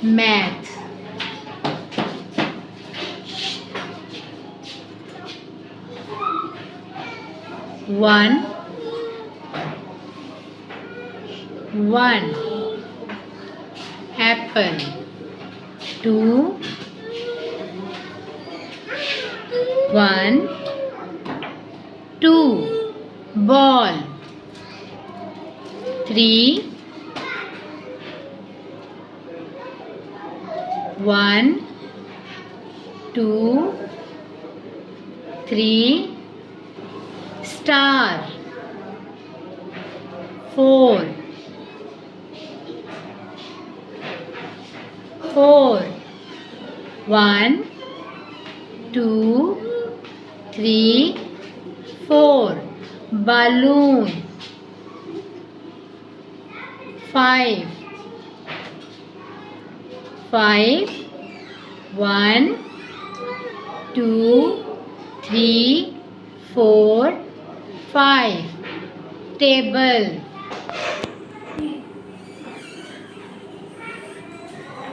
math. One, apple. Two, two, ball. Three, two, three, star. Four, one, two, three, four, balloon. Five, one, two, three, four, five, table.